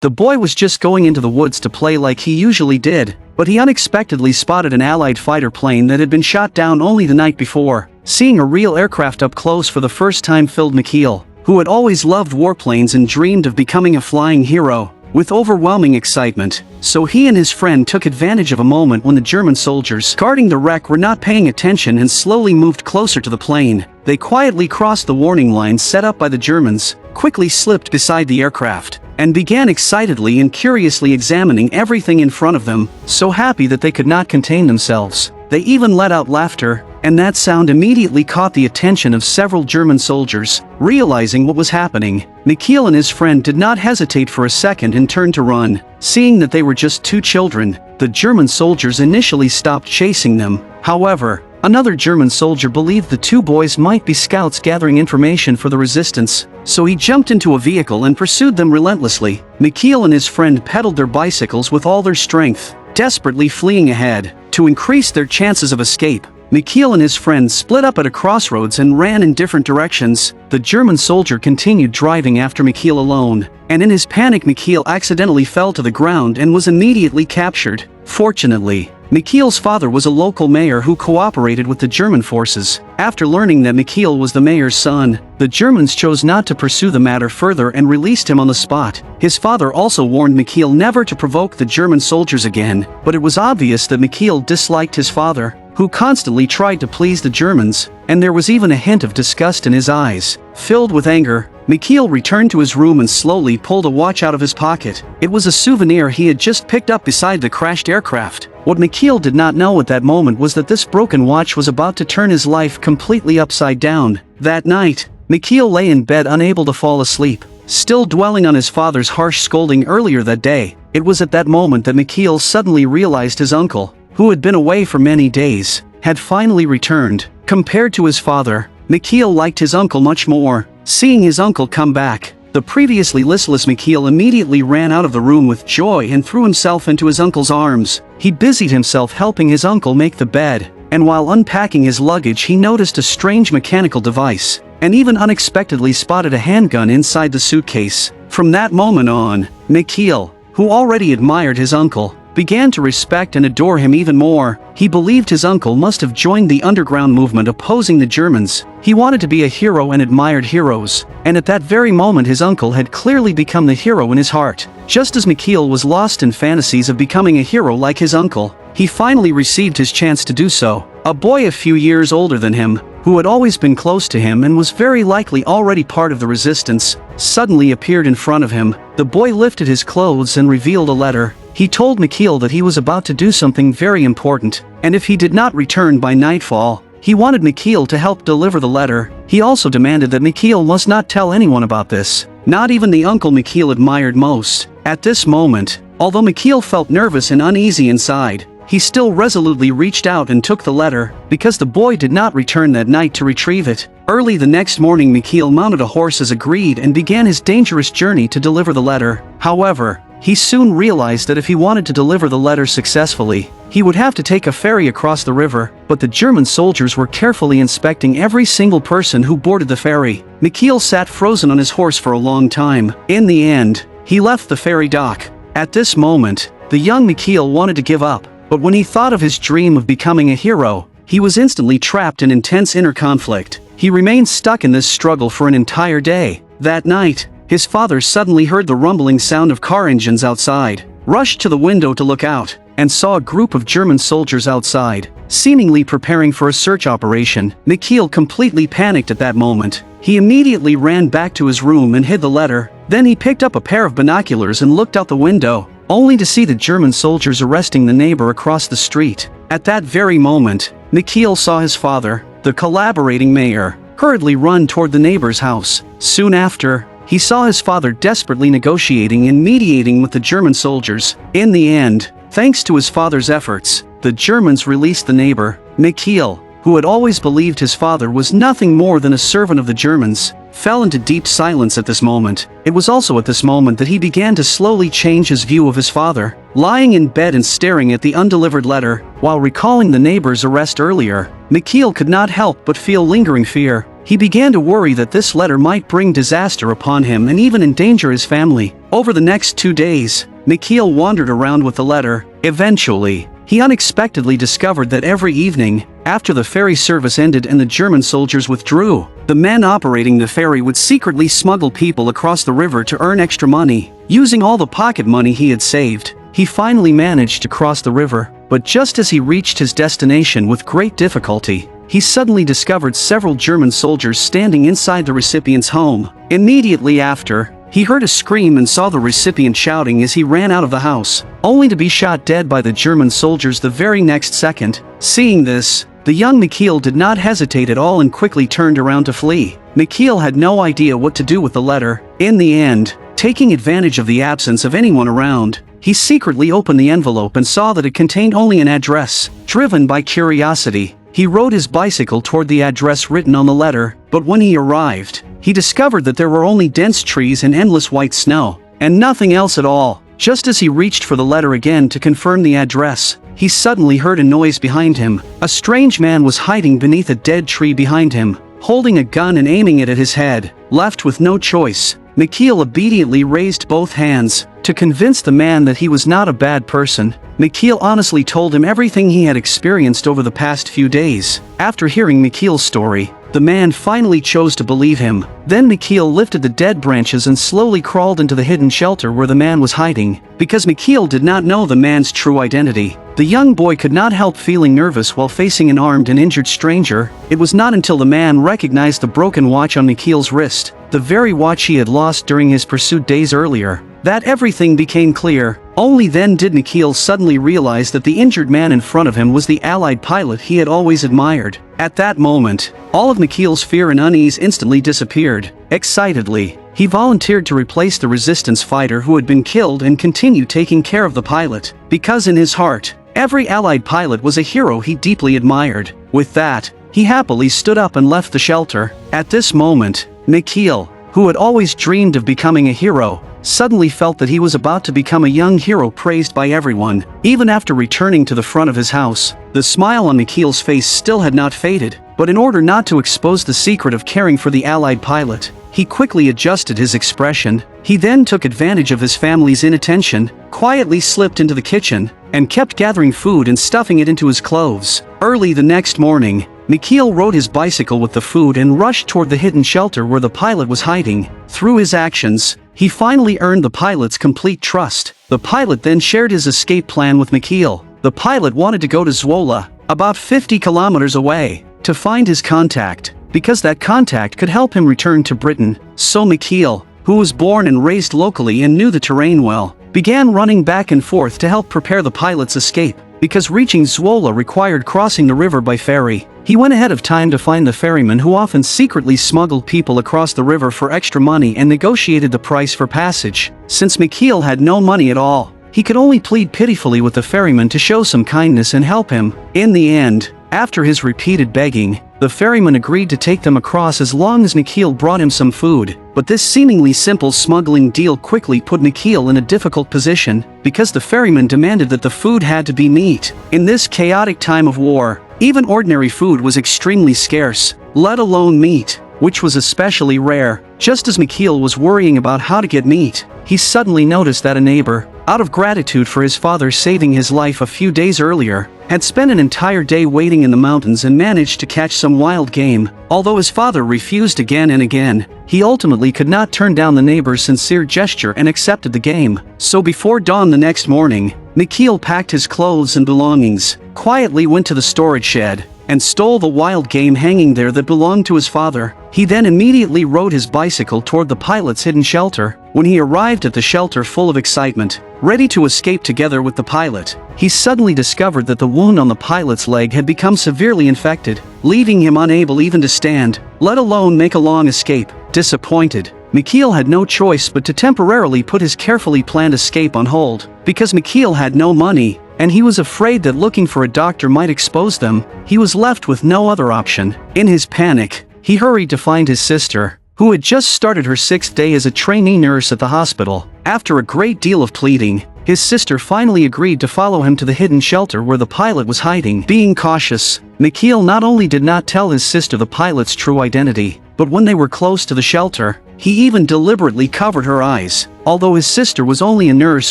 The boy was just going into the woods to play like he usually did, but he unexpectedly spotted an Allied fighter plane that had been shot down only the night before. Seeing a real aircraft up close for the first time filled Michiel, who had always loved warplanes and dreamed of becoming a flying hero, with overwhelming excitement. So he and his friend took advantage of a moment when the German soldiers guarding the wreck were not paying attention and slowly moved closer to the plane. They quietly crossed the warning lines set up by the Germans, quickly slipped beside the aircraft, and began excitedly and curiously examining everything in front of them, so happy that they could not contain themselves. They even let out laughter, and that sound immediately caught the attention of several German soldiers. Realizing what was happening, Michiel and his friend did not hesitate for a second and turned to run. Seeing that they were just two children, the German soldiers initially stopped chasing them. However, another German soldier believed the two boys might be scouts gathering information for the resistance, so he jumped into a vehicle and pursued them relentlessly. Michiel and his friend pedaled their bicycles with all their strength, desperately fleeing ahead. To increase their chances of escape, Michiel and his friend split up at a crossroads and ran in different directions. The German soldier continued driving after Michiel alone, and in his panic Michiel accidentally fell to the ground and was immediately captured. Fortunately, Michiel's father was a local mayor who cooperated with the German forces. After learning that Michiel was the mayor's son, the Germans chose not to pursue the matter further and released him on the spot. His father also warned Michiel never to provoke the German soldiers again, but it was obvious that Michiel disliked his father, who constantly tried to please the Germans, and there was even a hint of disgust in his eyes. Filled with anger, Michiel returned to his room and slowly pulled a watch out of his pocket. It was a souvenir he had just picked up beside the crashed aircraft. What Michiel did not know at that moment was that this broken watch was about to turn his life completely upside down. That night, Michiel lay in bed unable to fall asleep, still dwelling on his father's harsh scolding earlier that day. It was at that moment that Michiel suddenly realized his uncle, who had been away for many days, had finally returned. Compared to his father, Michiel liked his uncle much more. Seeing his uncle come back, the previously listless Michiel immediately ran out of the room with joy and threw himself into his uncle's arms. He busied himself helping his uncle make the bed, and while unpacking his luggage he noticed a strange mechanical device, and even unexpectedly spotted a handgun inside the suitcase. From that moment on, Michiel, who already admired his uncle, began to respect and adore him even more. He believed his uncle must have joined the underground movement opposing the Germans. He wanted to be a hero and admired heroes, and at that very moment his uncle had clearly become the hero in his heart. Just as Michiel was lost in fantasies of becoming a hero like his uncle, he finally received his chance to do so. A boy a few years older than him, who had always been close to him and was very likely already part of the resistance, suddenly appeared in front of him. The boy lifted his clothes and revealed a letter. He told Michiel that he was about to do something very important, and if he did not return by nightfall, he wanted Michiel to help deliver the letter. He also demanded that Michiel must not tell anyone about this, not even the uncle Michiel admired most. At this moment, although Michiel felt nervous and uneasy inside, he still resolutely reached out and took the letter, because the boy did not return that night to retrieve it. Early the next morning Michiel mounted a horse as agreed and began his dangerous journey to deliver the letter. However, he soon realized that if he wanted to deliver the letter successfully, he would have to take a ferry across the river, but the German soldiers were carefully inspecting every single person who boarded the ferry. Michiel sat frozen on his horse for a long time. In the end, he left the ferry dock. At this moment, the young Michiel wanted to give up, but when he thought of his dream of becoming a hero, he was instantly trapped in intense inner conflict. He remained stuck in this struggle for an entire day. That night, his father suddenly heard the rumbling sound of car engines outside, rushed to the window to look out, and saw a group of German soldiers outside, seemingly preparing for a search operation. Michiel completely panicked at that moment. He immediately ran back to his room and hid the letter. Then he picked up a pair of binoculars and looked out the window, only to see the German soldiers arresting the neighbor across the street. At that very moment, Michiel saw his father, the collaborating mayor, hurriedly run toward the neighbor's house. Soon after, he saw his father desperately negotiating and mediating with the German soldiers. In the end, thanks to his father's efforts, the Germans released the neighbor. Michiel, who had always believed his father was nothing more than a servant of the Germans, fell into deep silence at this moment. It was also at this moment that he began to slowly change his view of his father. Lying in bed and staring at the undelivered letter, while recalling the neighbor's arrest earlier, Michiel could not help but feel lingering fear. He began to worry that this letter might bring disaster upon him and even endanger his family. Over the next 2 days, Michiel wandered around with the letter. Eventually, he unexpectedly discovered that every evening, after the ferry service ended and the German soldiers withdrew, the men operating the ferry would secretly smuggle people across the river to earn extra money. Using all the pocket money he had saved, he finally managed to cross the river, but just as he reached his destination with great difficulty, he suddenly discovered several German soldiers standing inside the recipient's home. Immediately after, he heard a scream and saw the recipient shouting as he ran out of the house, only to be shot dead by the German soldiers the very next second. Seeing this, the young Michiel did not hesitate at all and quickly turned around to flee. Michiel had no idea what to do with the letter. In the end, taking advantage of the absence of anyone around, he secretly opened the envelope and saw that it contained only an address. Driven by curiosity, he rode his bicycle toward the address written on the letter, but when he arrived, he discovered that there were only dense trees and endless white snow, and nothing else at all. Just as he reached for the letter again to confirm the address, he suddenly heard a noise behind him. A strange man was hiding beneath a dead tree behind him, holding a gun and aiming it at his head. Left with no choice, Michiel obediently raised both hands. To convince the man that he was not a bad person, Michiel honestly told him everything he had experienced over the past few days. After hearing Michiel's story, the man finally chose to believe him. Then Michiel lifted the dead branches and slowly crawled into the hidden shelter where the man was hiding. Because Michiel did not know the man's true identity, the young boy could not help feeling nervous while facing an armed and injured stranger. It was not until the man recognized the broken watch on Michiel's wrist, the very watch he had lost during his pursuit days earlier, that everything became clear. Only then did Michiel suddenly realize that the injured man in front of him was the Allied pilot he had always admired. At that moment, all of Michiel's fear and unease instantly disappeared. Excitedly, he volunteered to replace the resistance fighter who had been killed and continue taking care of the pilot, because in his heart, every Allied pilot was a hero he deeply admired. With that, he happily stood up and left the shelter. At this moment, Michiel, who had always dreamed of becoming a hero, suddenly felt that he was about to become a young hero praised by everyone. Even after returning to the front of his house, the smile on Michiel's face still had not faded, but in order not to expose the secret of caring for the Allied pilot, he quickly adjusted his expression. He then took advantage of his family's inattention, quietly slipped into the kitchen, and kept gathering food and stuffing it into his clothes. Early the next morning, Michiel rode his bicycle with the food and rushed toward the hidden shelter where the pilot was hiding. Through his actions, he finally earned the pilot's complete trust. The pilot then shared his escape plan with Michiel. The pilot wanted to go to Zwolle, about 50 kilometers away, to find his contact, because that contact could help him return to Britain. So Michiel, who was born and raised locally and knew the terrain well, began running back and forth to help prepare the pilot's escape. Because reaching Zwolle required crossing the river by ferry, he went ahead of time to find the ferryman who often secretly smuggled people across the river for extra money and negotiated the price for passage. Since Michiel had no money at all, he could only plead pitifully with the ferryman to show some kindness and help him. In the end, after his repeated begging, the ferryman agreed to take them across as long as Michiel brought him some food. But this seemingly simple smuggling deal quickly put Michiel in a difficult position, because the ferryman demanded that the food had to be meat. In this chaotic time of war, even ordinary food was extremely scarce, let alone meat, which was especially rare. Just as Michiel was worrying about how to get meat, he suddenly noticed that a neighbor, out of gratitude for his father saving his life a few days earlier, had spent an entire day waiting in the mountains and managed to catch some wild game. Although his father refused again and again, he ultimately could not turn down the neighbor's sincere gesture and accepted the game. So before dawn the next morning, Michiel packed his clothes and belongings, quietly went to the storage shed, and stole the wild game hanging there that belonged to his father. He then immediately rode his bicycle toward the pilot's hidden shelter. When he arrived at the shelter full of excitement, ready to escape together with the pilot, he suddenly discovered that the wound on the pilot's leg had become severely infected, leaving him unable even to stand, let alone make a long escape. Disappointed, Michiel had no choice but to temporarily put his carefully planned escape on hold. Because Michiel had no money, and he was afraid that looking for a doctor might expose them, he was left with no other option. In his panic, he hurried to find his sister, who had just started her 6th day as a trainee nurse at the hospital. After a great deal of pleading, his sister finally agreed to follow him to the hidden shelter where the pilot was hiding. Being cautious, Michiel not only did not tell his sister the pilot's true identity, but when they were close to the shelter, he even deliberately covered her eyes. Although his sister was only a nurse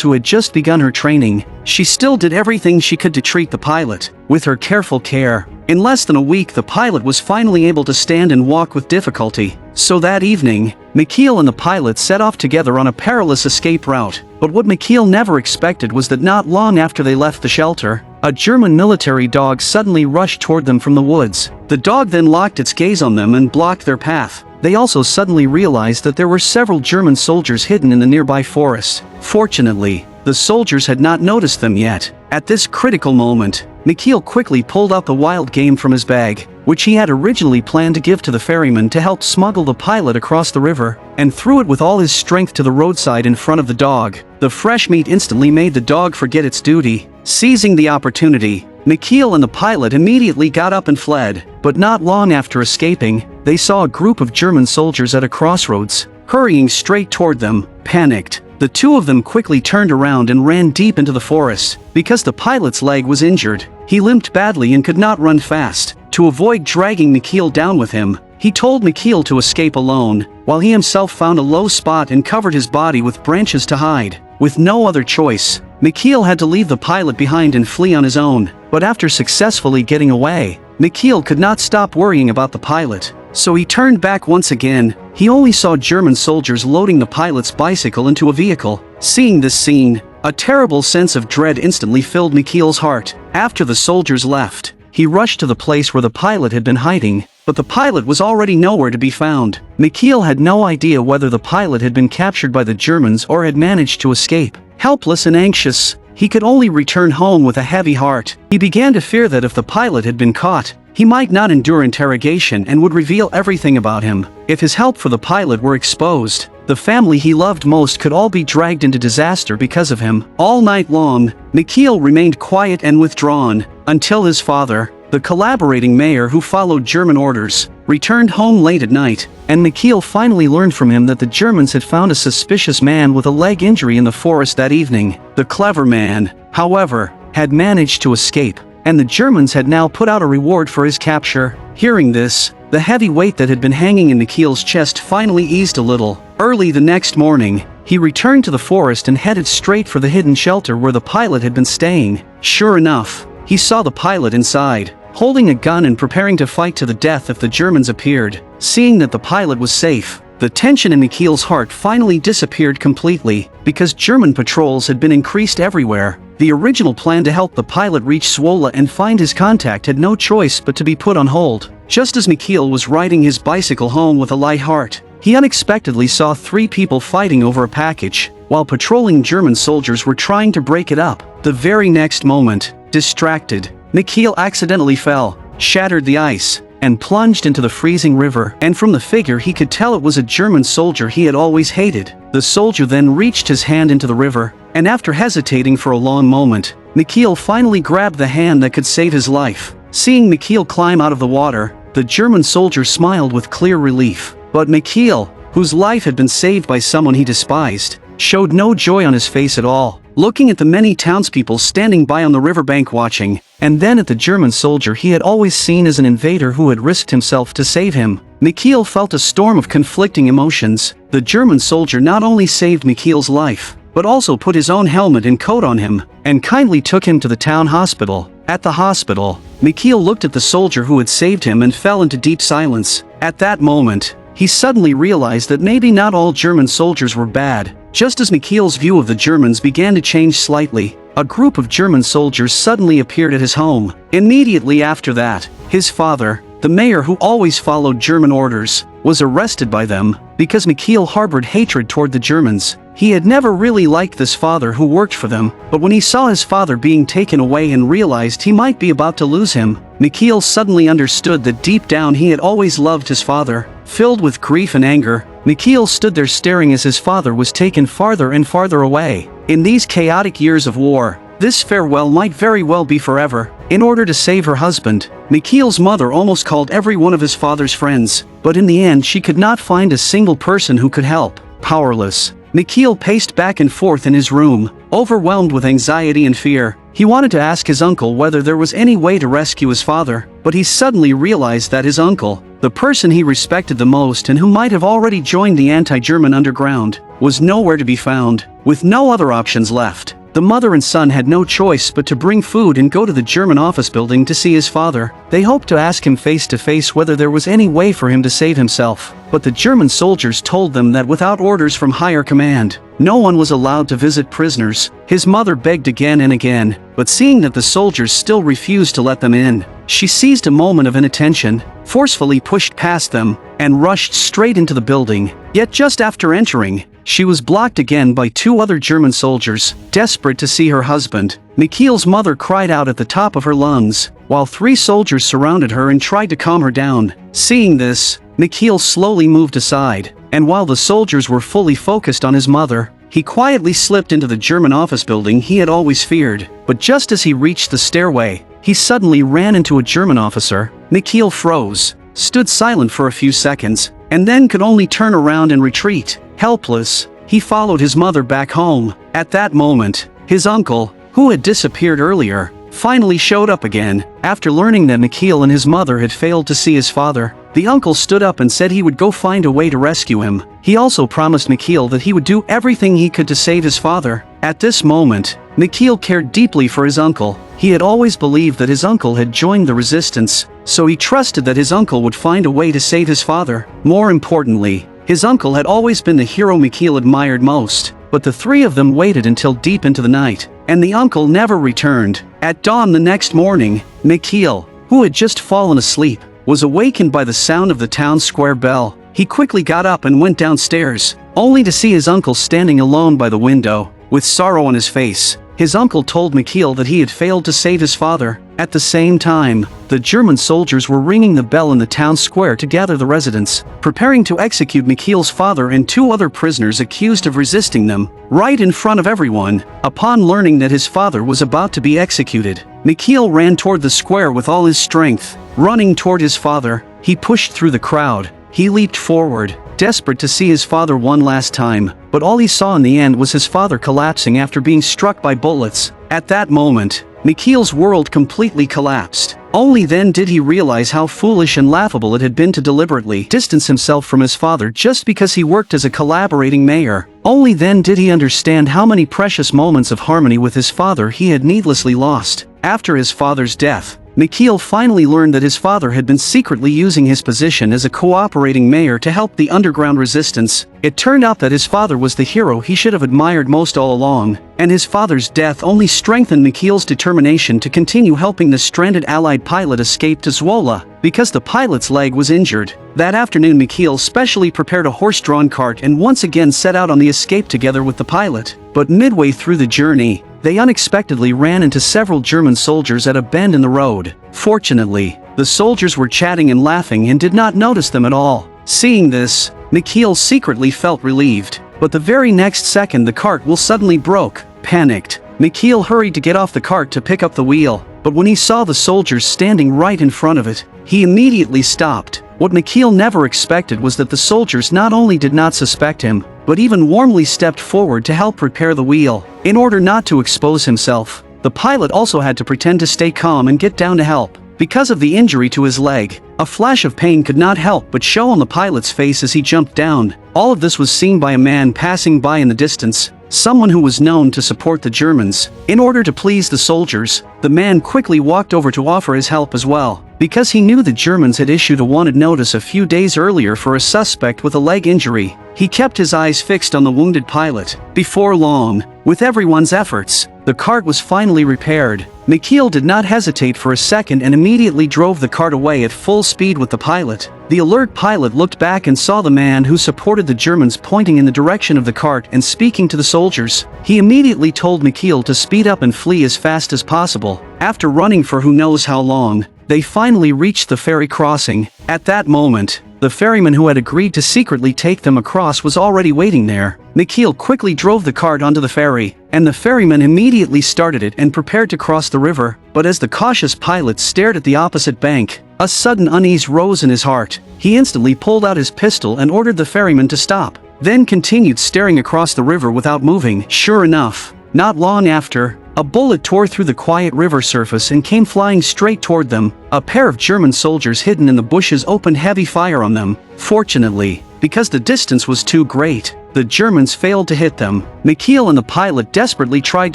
who had just begun her training, she still did everything she could to treat the pilot with her careful care. In less than a week, the pilot was finally able to stand and walk with difficulty. So that evening, Michiel and the pilot set off together on a perilous escape route. But what Michiel never expected was that not long after they left the shelter, a German military dog suddenly rushed toward them from the woods. The dog then locked its gaze on them and blocked their path. They also suddenly realized that there were several German soldiers hidden in the nearby forest. Fortunately, the soldiers had not noticed them yet. At this critical moment, Michiel quickly pulled out the wild game from his bag, which he had originally planned to give to the ferryman to help smuggle the pilot across the river, and threw it with all his strength to the roadside in front of the dog. The fresh meat instantly made the dog forget its duty. Seizing the opportunity, Michiel and the pilot immediately got up and fled, but not long after escaping, they saw a group of German soldiers at a crossroads, hurrying straight toward them. Panicked, the two of them quickly turned around and ran deep into the forest. Because the pilot's leg was injured, he limped badly and could not run fast. To avoid dragging Michiel down with him, he told Michiel to escape alone, while he himself found a low spot and covered his body with branches to hide. With no other choice, Michiel had to leave the pilot behind and flee on his own. But after successfully getting away, Michiel could not stop worrying about the pilot. So he turned back once again. He only saw German soldiers loading the pilot's bicycle into a vehicle. Seeing this scene, a terrible sense of dread instantly filled Michiel's heart. After the soldiers left, he rushed to the place where the pilot had been hiding, but the pilot was already nowhere to be found. Michiel had no idea whether the pilot had been captured by the Germans or had managed to escape. Helpless and anxious, he could only return home with a heavy heart. He began to fear that if the pilot had been caught, he might not endure interrogation and would reveal everything about him. If his help for the pilot were exposed, the family he loved most could all be dragged into disaster because of him. All night long, Michiel remained quiet and withdrawn, until his father, the collaborating mayor who followed German orders, returned home late at night, and Michiel finally learned from him that the Germans had found a suspicious man with a leg injury in the forest that evening. The clever man, however, had managed to escape, and the Germans had now put out a reward for his capture. Hearing this, the heavy weight that had been hanging in Michiel's chest finally eased a little. Early the next morning, he returned to the forest and headed straight for the hidden shelter where the pilot had been staying. Sure enough, he saw the pilot inside, holding a gun and preparing to fight to the death if the Germans appeared. Seeing that the pilot was safe, the tension in Michiel's heart finally disappeared completely. Because German patrols had been increased everywhere, the original plan to help the pilot reach Zwolle and find his contact had no choice but to be put on hold. Just as Michiel was riding his bicycle home with a light heart, he unexpectedly saw three people fighting over a package, while patrolling German soldiers were trying to break it up. The very next moment, distracted, Michiel accidentally fell, shattered the ice, and plunged into the freezing river. And from the figure he could tell it was a German soldier he had always hated. The soldier then reached his hand into the river, and after hesitating for a long moment, Michiel finally grabbed the hand that could save his life. Seeing Michiel climb out of the water, the German soldier smiled with clear relief. But Michiel, whose life had been saved by someone he despised, showed no joy on his face at all. Looking at the many townspeople standing by on the riverbank watching, and then at the German soldier he had always seen as an invader who had risked himself to save him, Michiel felt a storm of conflicting emotions. The German soldier not only saved Michiel's life, but also put his own helmet and coat on him, and kindly took him to the town hospital. At the hospital, Michiel looked at the soldier who had saved him and fell into deep silence. At that moment, he suddenly realized that maybe not all German soldiers were bad. Just as Michiel's view of the Germans began to change slightly, a group of German soldiers suddenly appeared at his home. Immediately after that, his father, the mayor who always followed German orders, was arrested by them, because Michiel harbored hatred toward the Germans. He had never really liked this father who worked for them, but when he saw his father being taken away and realized he might be about to lose him, Michiel suddenly understood that deep down he had always loved his father. Filled with grief and anger, Michiel stood there staring as his father was taken farther and farther away. In these chaotic years of war, this farewell might very well be forever. In order to save her husband, Michiel's mother almost called every one of his father's friends, but in the end she could not find a single person who could help. Powerless, Michiel paced back and forth in his room, Overwhelmed with anxiety and fear, he wanted to ask his uncle whether there was any way to rescue his father, but he suddenly realized that his uncle, the person he respected the most and who might have already joined the anti-German underground, was nowhere to be found. With no other options left, the mother and son had no choice but to bring food and go to the German office building to see his father. They hoped to ask him face to face whether there was any way for him to save himself, but the German soldiers told them that without orders from higher command, no one was allowed to visit prisoners. His mother begged again and again, but seeing that the soldiers still refused to let them in, she seized a moment of inattention, forcefully pushed past them, and rushed straight into the building. Yet just after entering, she was blocked again by two other German soldiers. Desperate to see her husband, Michiel's mother cried out at the top of her lungs, while three soldiers surrounded her and tried to calm her down. Seeing this, Michiel slowly moved aside, and while the soldiers were fully focused on his mother, he quietly slipped into the German office building he had always feared. But just as he reached the stairway, he suddenly ran into a German officer. Michiel froze, stood silent for a few seconds, and then could only turn around and retreat. Helpless, he followed his mother back home. At that moment, his uncle, who had disappeared earlier, finally showed up again. After learning that Michiel and his mother had failed to see his father, the uncle stood up and said he would go find a way to rescue him. He also promised Michiel that he would do everything he could to save his father. At this moment, Michiel cared deeply for his uncle. He had always believed that his uncle had joined the resistance, so he trusted that his uncle would find a way to save his father. More importantly, his uncle had always been the hero Michiel admired most. But the three of them waited until deep into the night, and the uncle never returned. At dawn the next morning, Michiel, who had just fallen asleep, was awakened by the sound of the town square bell. He quickly got up and went downstairs, only to see his uncle standing alone by the window, with sorrow on his face. His uncle told Michiel that he had failed to save his father. At the same time, the German soldiers were ringing the bell in the town square to gather the residents, preparing to execute Michiel's father and two other prisoners accused of resisting them, right in front of everyone. Upon learning that his father was about to be executed, Michiel ran toward the square with all his strength. Running toward his father, he pushed through the crowd. He leaped forward, desperate to see his father one last time, but all he saw in the end was his father collapsing after being struck by bullets. At that moment, Michiel's world completely collapsed. Only then did he realize how foolish and laughable it had been to deliberately distance himself from his father just because he worked as a collaborating mayor. Only then did he understand how many precious moments of harmony with his father he had needlessly lost. After his father's death, Michiel finally learned that his father had been secretly using his position as a cooperating mayor to help the underground resistance. It turned out that his father was the hero he should have admired most all along, and his father's death only strengthened Michiel's determination to continue helping the stranded Allied pilot escape to Zwolle, because the pilot's leg was injured. That afternoon Michiel specially prepared a horse-drawn cart and once again set out on the escape together with the pilot. But midway through the journey, they unexpectedly ran into several German soldiers at a bend in the road. Fortunately, the soldiers were chatting and laughing and did not notice them at all. Seeing this, Michiel secretly felt relieved. But the very next second the cart wheel suddenly broke. Panicked, Michiel hurried to get off the cart to pick up the wheel, but when he saw the soldiers standing right in front of it, he immediately stopped. What Michiel never expected was that the soldiers not only did not suspect him, but even warmly stepped forward to help repair the wheel. In order not to expose himself, the pilot also had to pretend to stay calm and get down to help. Because of the injury to his leg, a flash of pain could not help but show on the pilot's face as he jumped down. All of this was seen by a man passing by in the distance, someone who was known to support the Germans. In order to please the soldiers, the man quickly walked over to offer his help as well, because he knew the Germans had issued a wanted notice a few days earlier for a suspect with a leg injury. He kept his eyes fixed on the wounded pilot. Before long, with everyone's efforts, the cart was finally repaired. Michiel did not hesitate for a second and immediately drove the cart away at full speed with the pilot. The alert pilot looked back and saw the man who supported the Germans pointing in the direction of the cart and speaking to the soldiers. He immediately told Michiel to speed up and flee as fast as possible. After running for who knows how long, they finally reached the ferry crossing. At that moment, the ferryman who had agreed to secretly take them across was already waiting there. Michiel quickly drove the cart onto the ferry, and the ferryman immediately started it and prepared to cross the river. But as the cautious pilot stared at the opposite bank, a sudden unease rose in his heart. He instantly pulled out his pistol and ordered the ferryman to stop, then continued staring across the river without moving. Sure enough, Not long after, a bullet tore through the quiet river surface and came flying straight toward them. A pair of German soldiers hidden in the bushes opened heavy fire on them. Fortunately, because the distance was too great, the Germans failed to hit them. Michiel and the pilot desperately tried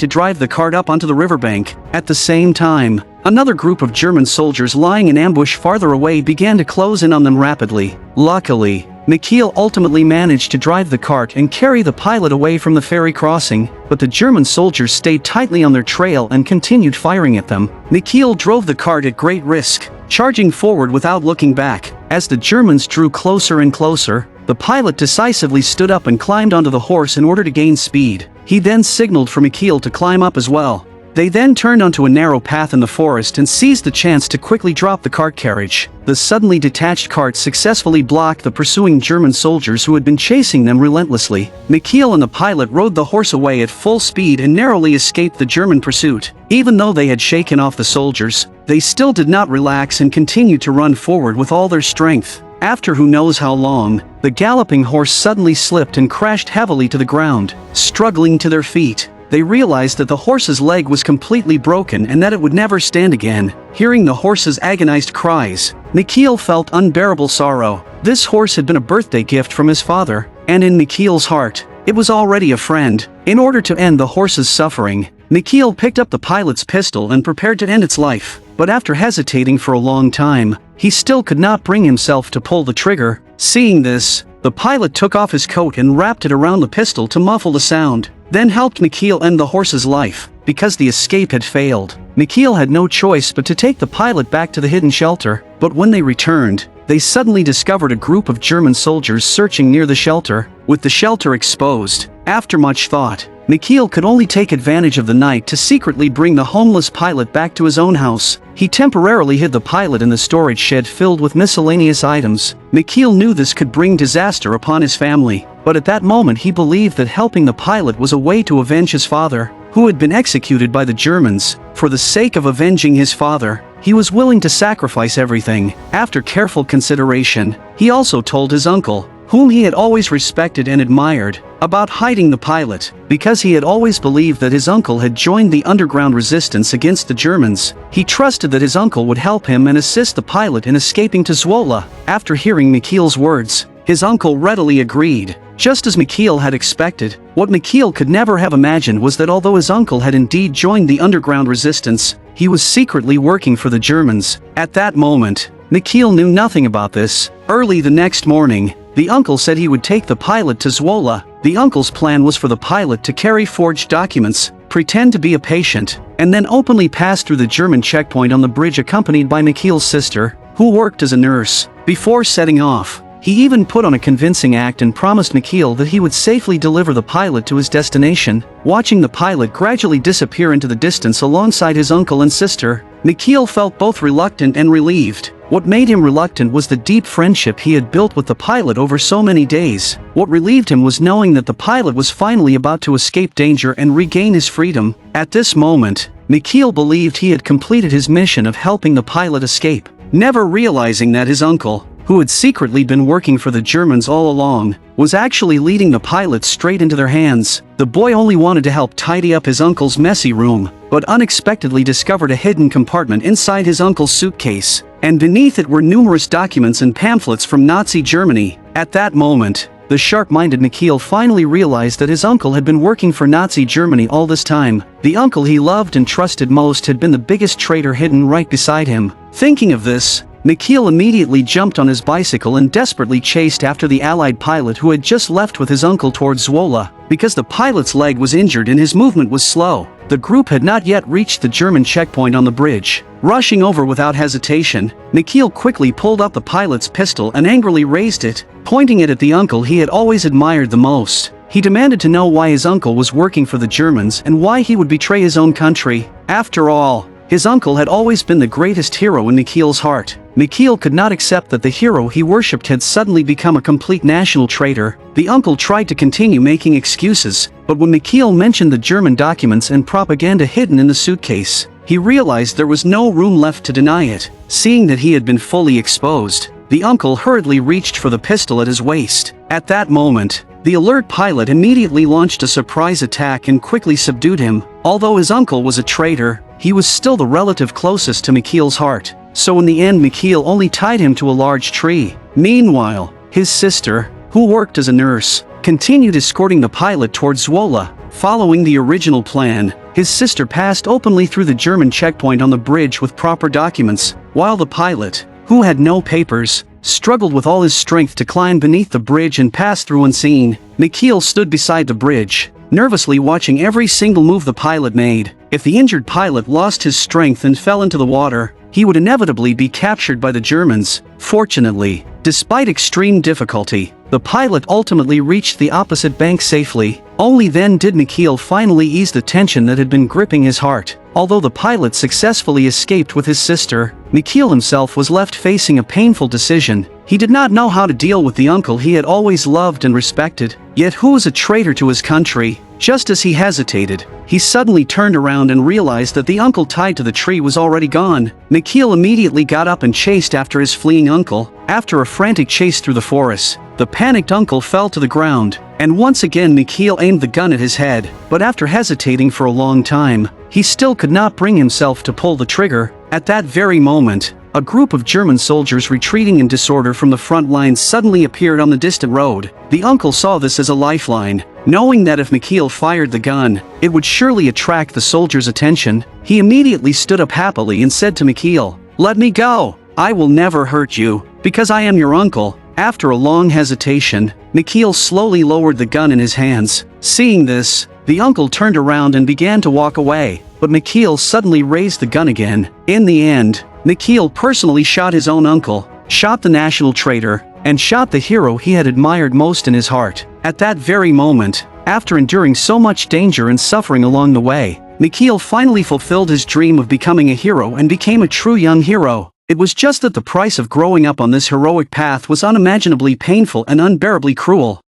to drive the cart up onto the riverbank. At the same time, another group of German soldiers lying in ambush farther away began to close in on them rapidly. Luckily, Michiel ultimately managed to drive the cart and carry the pilot away from the ferry crossing, but the German soldiers stayed tightly on their trail and continued firing at them. Michiel drove the cart at great risk, charging forward without looking back. As the Germans drew closer and closer, the pilot decisively stood up and climbed onto the horse in order to gain speed. He then signaled for Michiel to climb up as well. They then turned onto a narrow path in the forest and seized the chance to quickly drop the cart carriage. The suddenly detached cart successfully blocked the pursuing German soldiers who had been chasing them relentlessly. Michiel and the pilot rode the horse away at full speed and narrowly escaped the German pursuit. Even though they had shaken off the soldiers, they still did not relax and continued to run forward with all their strength. After who knows how long, the galloping horse suddenly slipped and crashed heavily to the ground. Struggling to their feet, they realized that the horse's leg was completely broken and that it would never stand again. Hearing the horse's agonized cries, Michiel felt unbearable sorrow. This horse had been a birthday gift from his father, and in Michiel's heart, it was already a friend. In order to end the horse's suffering, Michiel picked up the pilot's pistol and prepared to end its life. But after hesitating for a long time, he still could not bring himself to pull the trigger. Seeing this, the pilot took off his coat and wrapped it around the pistol to muffle the sound, then helped Michiel end the horse's life. Because the escape had failed, Michiel had no choice but to take the pilot back to the hidden shelter. But when they returned, they suddenly discovered a group of German soldiers searching near the shelter. With the shelter exposed, after much thought, Michiel could only take advantage of the night to secretly bring the homeless pilot back to his own house. He temporarily hid the pilot in the storage shed filled with miscellaneous items. Michiel knew this could bring disaster upon his family, but at that moment he believed that helping the pilot was a way to avenge his father, who had been executed by the Germans. For the sake of avenging his father, he was willing to sacrifice everything. After careful consideration, he also told his uncle, whom he had always respected and admired, about hiding the pilot, because he had always believed that his uncle had joined the underground resistance against the Germans. He trusted that his uncle would help him and assist the pilot in escaping to Zwolle. After hearing Michiel's words, his uncle readily agreed. Just as Michiel had expected, what Michiel could never have imagined was that although his uncle had indeed joined the underground resistance, he was secretly working for the Germans. At that moment, Michiel knew nothing about this. Early the next morning, the uncle said he would take the pilot to Zwolle. The uncle's plan was for the pilot to carry forged documents, pretend to be a patient, and then openly pass through the German checkpoint on the bridge accompanied by Michiel's sister, who worked as a nurse. Before setting off, he even put on a convincing act and promised Michiel that he would safely deliver the pilot to his destination. Watching the pilot gradually disappear into the distance alongside his uncle and sister, Michiel felt both reluctant and relieved. What made him reluctant was the deep friendship he had built with the pilot over so many days. What relieved him was knowing that the pilot was finally about to escape danger and regain his freedom. At this moment, Michiel believed he had completed his mission of helping the pilot escape, never realizing that his uncle, who had secretly been working for the Germans all along, was actually leading the pilot straight into their hands. The boy only wanted to help tidy up his uncle's messy room, but unexpectedly discovered a hidden compartment inside his uncle's suitcase, and beneath it were numerous documents and pamphlets from Nazi Germany. At that moment, the sharp-minded Michiel finally realized that his uncle had been working for Nazi Germany all this time. The uncle he loved and trusted most had been the biggest traitor hidden right beside him. Thinking of this, Michiel immediately jumped on his bicycle and desperately chased after the Allied pilot who had just left with his uncle towards Zwolle. Because the pilot's leg was injured and his movement was slow, the group had not yet reached the German checkpoint on the bridge. Rushing over without hesitation, Michiel quickly pulled up the pilot's pistol and angrily raised it, pointing it at the uncle he had always admired the most. He demanded to know why his uncle was working for the Germans and why he would betray his own country. After all, his uncle had always been the greatest hero in Michiel's heart. Michiel could not accept that the hero he worshipped had suddenly become a complete national traitor. The uncle tried to continue making excuses, but when Michiel mentioned the German documents and propaganda hidden in the suitcase, he realized there was no room left to deny it. Seeing that he had been fully exposed, the uncle hurriedly reached for the pistol at his waist. At that moment, The alert pilot immediately launched a surprise attack and quickly subdued him. Although his uncle was a traitor, he was still the relative closest to Michiel's heart, so in the end Michiel only tied him to a large tree. Meanwhile, his sister, who worked as a nurse, continued escorting the pilot towards Zwolle. Following the original plan, his sister passed openly through the German checkpoint on the bridge with proper documents, while the pilot, who had no papers, struggled with all his strength to climb beneath the bridge and pass through unseen. Michiel stood beside the bridge, nervously watching every single move the pilot made. If the injured pilot lost his strength and fell into the water, he would inevitably be captured by the Germans. Fortunately, despite extreme difficulty, the pilot ultimately reached the opposite bank safely. Only then did Michiel finally ease the tension that had been gripping his heart. Although the pilot successfully escaped with his sister, Michiel himself was left facing a painful decision. He did not know how to deal with the uncle he had always loved and respected, yet who was a traitor to his country. Just as he hesitated, he suddenly turned around and realized that the uncle tied to the tree was already gone. Michiel immediately got up and chased after his fleeing uncle. After a frantic chase through the forest, the panicked uncle fell to the ground, and once again Michiel aimed the gun at his head, but after hesitating for a long time, he still could not bring himself to pull the trigger. At that very moment, a group of German soldiers retreating in disorder from the front lines suddenly appeared on the distant road. The uncle saw this as a lifeline. Knowing that if Michiel fired the gun, it would surely attract the soldiers' attention, he immediately stood up happily and said to Michiel, "Let me go! I will never hurt you, because I am your uncle." After a long hesitation, Michiel slowly lowered the gun in his hands. Seeing this, the uncle turned around and began to walk away, but Michiel suddenly raised the gun again. In the end, Michiel personally shot his own uncle, shot the national traitor, and shot the hero he had admired most in his heart. At that very moment, after enduring so much danger and suffering along the way, Michiel finally fulfilled his dream of becoming a hero and became a true young hero. It was just that the price of growing up on this heroic path was unimaginably painful and unbearably cruel.